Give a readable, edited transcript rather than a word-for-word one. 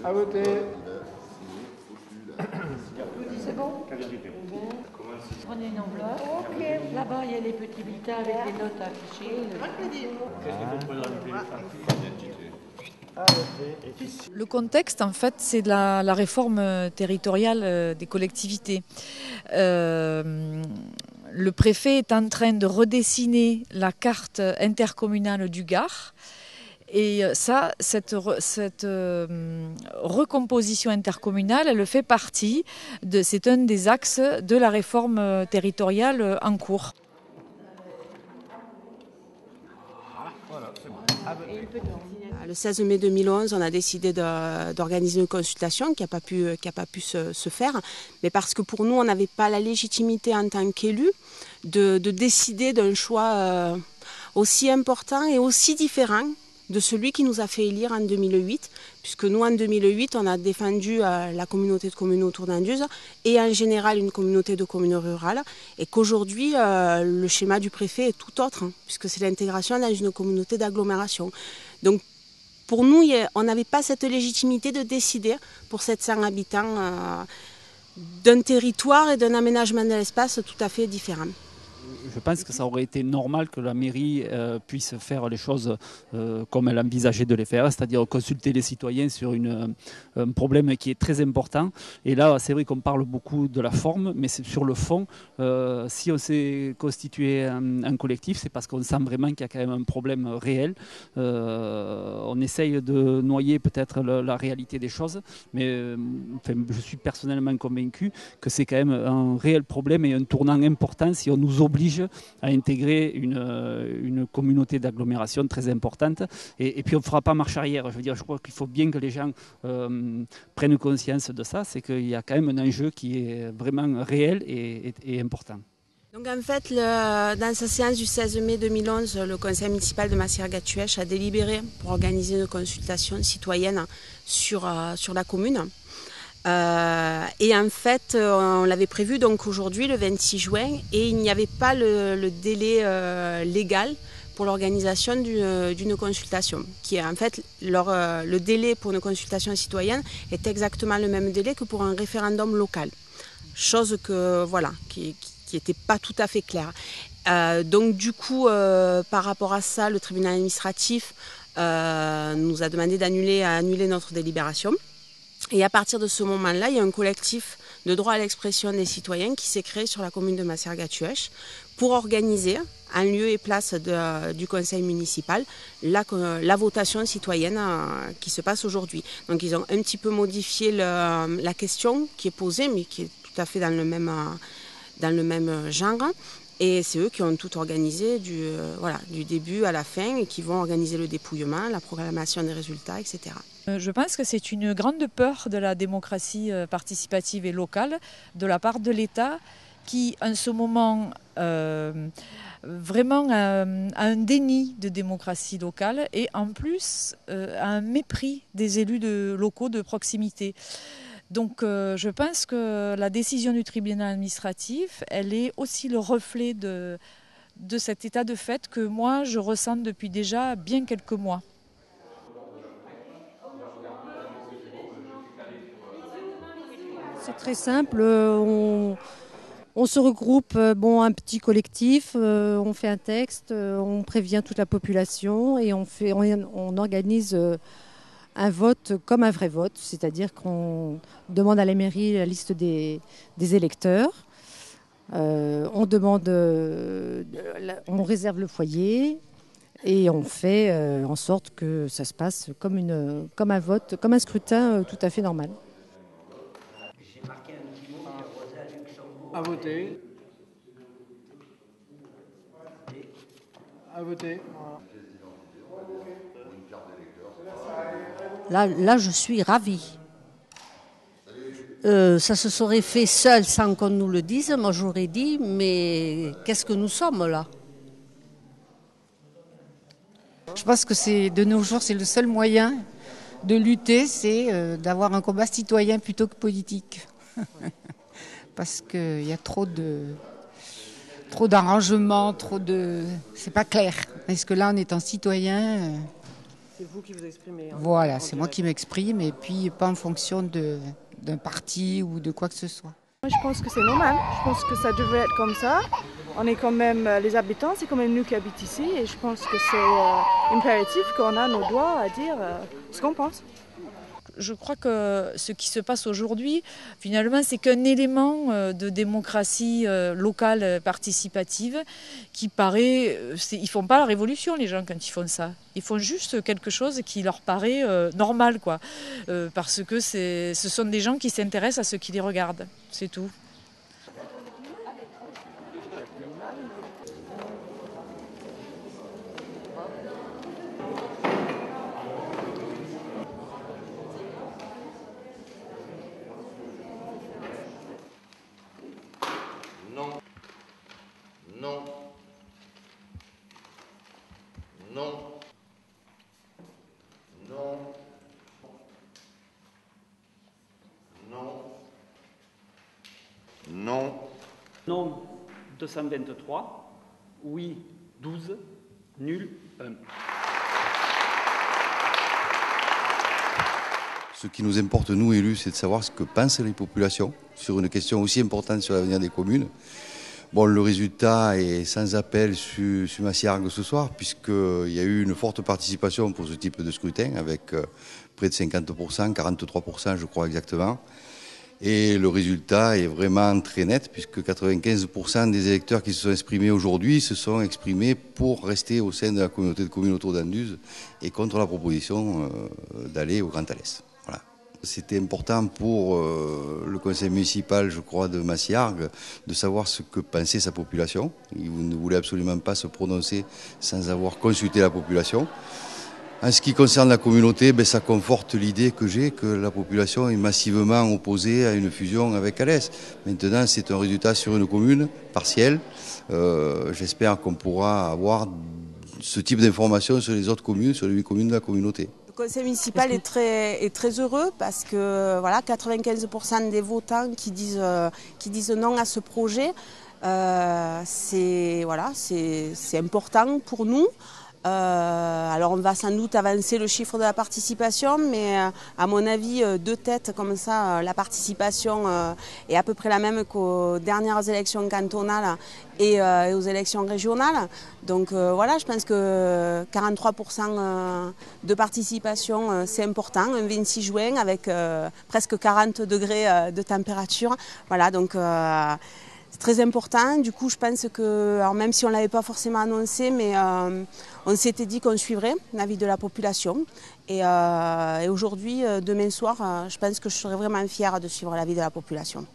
À voter. C'est bon? Prenez une enveloppe. Ok. Là-bas, il y a les petits bulletins avec les notes affichées. Le contexte, en fait, c'est la réforme territoriale des collectivités. Le préfet est en train de redessiner la carte intercommunale du Gard. Et ça, cette recomposition intercommunale, elle fait partie, c'est un des axes de la réforme territoriale en cours. Le 16 mai 2011, on a décidé d'organiser une consultation qui n'a pas pu se faire, mais parce que pour nous, on n'avait pas la légitimité en tant qu'élus de décider d'un choix aussi important et aussi différent de celui qui nous a fait élire en 2008, puisque nous, en 2008, on a défendu la communauté de communes autour d'Anduze et en général une communauté de communes rurales, et qu'aujourd'hui, le schéma du préfet est tout autre, puisque c'est l'intégration dans une communauté d'agglomération. Donc, pour nous, on n'avait pas cette légitimité de décider pour 700 habitants d'un territoire et d'un aménagement de l'espace tout à fait différent. Je pense que ça aurait été normal que la mairie puisse faire les choses comme elle envisageait de les faire, c'est-à-dire consulter les citoyens sur un problème qui est très important. Et là, c'est vrai qu'on parle beaucoup de la forme, mais c'est sur le fond. Si on s'est constitué un collectif, c'est parce qu'on sent vraiment qu'il y a quand même un problème réel. On essaye de noyer peut-être la réalité des choses, mais je suis personnellement convaincu que c'est quand même un réel problème et un tournant important si on nous oblige à intégrer une communauté d'agglomération très importante. Et puis on ne fera pas marche arrière. Je veux dire, je crois qu'il faut bien que les gens prennent conscience de ça. C'est qu'il y a quand même un enjeu qui est vraiment réel et important. Donc en fait, dans sa séance du 16 mai 2011, le conseil municipal de Massirgat-Tuech a délibéré pour organiser une consultation citoyenne sur la commune. Et en fait, on l'avait prévu donc aujourd'hui, le 26 juin, et il n'y avait pas le délai légal pour l'organisation d'une consultation. Qui est en fait, le délai pour une consultation citoyenne est exactement le même délai que pour un référendum local. Chose que, voilà, qui n'était pas tout à fait claire. Donc du coup, par rapport à ça, le tribunal administratif nous a demandé d'annuler notre délibération. Et à partir de ce moment-là, il y a un collectif de droit à l'expression des citoyens qui s'est créé sur la commune de Massirgat-Tuech pour organiser, en lieu et place du conseil municipal, la votation citoyenne qui se passe aujourd'hui. Donc ils ont un petit peu modifié la question qui est posée, mais qui est tout à fait dans le même genre. Et c'est eux qui ont tout organisé du début à la fin et qui vont organiser le dépouillement, la proclamation des résultats, etc. Je pense que c'est une grande peur de la démocratie participative et locale de la part de l'État qui, en ce moment, vraiment a un déni de démocratie locale et en plus a un mépris des élus locaux de proximité. Donc je pense que la décision du tribunal administratif, elle est aussi le reflet de cet état de fait que moi je ressens depuis déjà bien quelques mois. C'est très simple, on se regroupe, un petit collectif, on fait un texte, on prévient toute la population et on organise un vote comme un vrai vote, c'est-à-dire qu'on demande à la mairie la liste des électeurs, on réserve le foyer et on fait en sorte que ça se passe comme un vote, comme un scrutin tout à fait normal. À voter. À voter. Là, je suis ravie. Ça se serait fait seul sans qu'on nous le dise. Moi, j'aurais dit, mais qu'est-ce que nous sommes là? Je pense que de nos jours, c'est le seul moyen de lutter, c'est d'avoir un combat citoyen plutôt que politique. Parce qu'il y a trop d'arrangements, c'est pas clair. Est-ce que là, en étant citoyen, c'est vous qui vous exprimez. Voilà, c'est moi qui m'exprime et puis pas en fonction d'un parti ou de quoi que ce soit. Je pense que c'est normal, je pense que ça devrait être comme ça. On est quand même, les habitants, c'est quand même nous qui habitons ici et je pense que c'est impératif qu'on a nos droits à dire ce qu'on pense. Je crois que ce qui se passe aujourd'hui, finalement, c'est qu'un élément de démocratie locale participative qui paraît... Ils ne font pas la révolution, les gens, quand ils font ça. Ils font juste quelque chose qui leur paraît normal, quoi. Parce que ce sont des gens qui s'intéressent à ceux qui les regardent. C'est tout. Non. Non. Non. Non. Non. Non 223. Oui 12. Nul 1. Ce qui nous importe, nous élus, c'est de savoir ce que pensent les populations sur une question aussi importante sur l'avenir des communes. Bon, le résultat est sans appel sur Massiargues ce soir, puisqu'il y a eu une forte participation pour ce type de scrutin, avec près de 50%, 43% je crois exactement. Et le résultat est vraiment très net, puisque 95% des électeurs qui se sont exprimés aujourd'hui se sont exprimés pour rester au sein de la communauté de communes autour d'Anduze et contre la proposition d'aller au Grand Alès. Voilà. C'était important pour le conseil municipal, je crois, de Massiargues, de savoir ce que pensait sa population. Il ne voulait absolument pas se prononcer sans avoir consulté la population. En ce qui concerne la communauté, ça conforte l'idée que j'ai que la population est massivement opposée à une fusion avec Alès. Maintenant, c'est un résultat sur une commune partielle. J'espère qu'on pourra avoir ce type d'informations sur les autres communes, sur les 8 communes de la communauté. Le conseil municipal est très heureux parce que voilà, 95% des votants qui disent non à ce projet, c'est important pour nous. Alors on va sans doute avancer le chiffre de la participation, mais à mon avis, de tête comme ça, la participation est à peu près la même qu'aux dernières élections cantonales et aux élections régionales. Donc voilà, je pense que 43% de participation, c'est important, un 26 juin avec presque 40 degrés de température. Voilà, donc c'est très important. Du coup, je pense que, alors même si on ne l'avait pas forcément annoncé, mais on s'était dit qu'on suivrait l'avis de la population. Et aujourd'hui, demain soir, je pense que je serai vraiment fière de suivre l'avis de la population.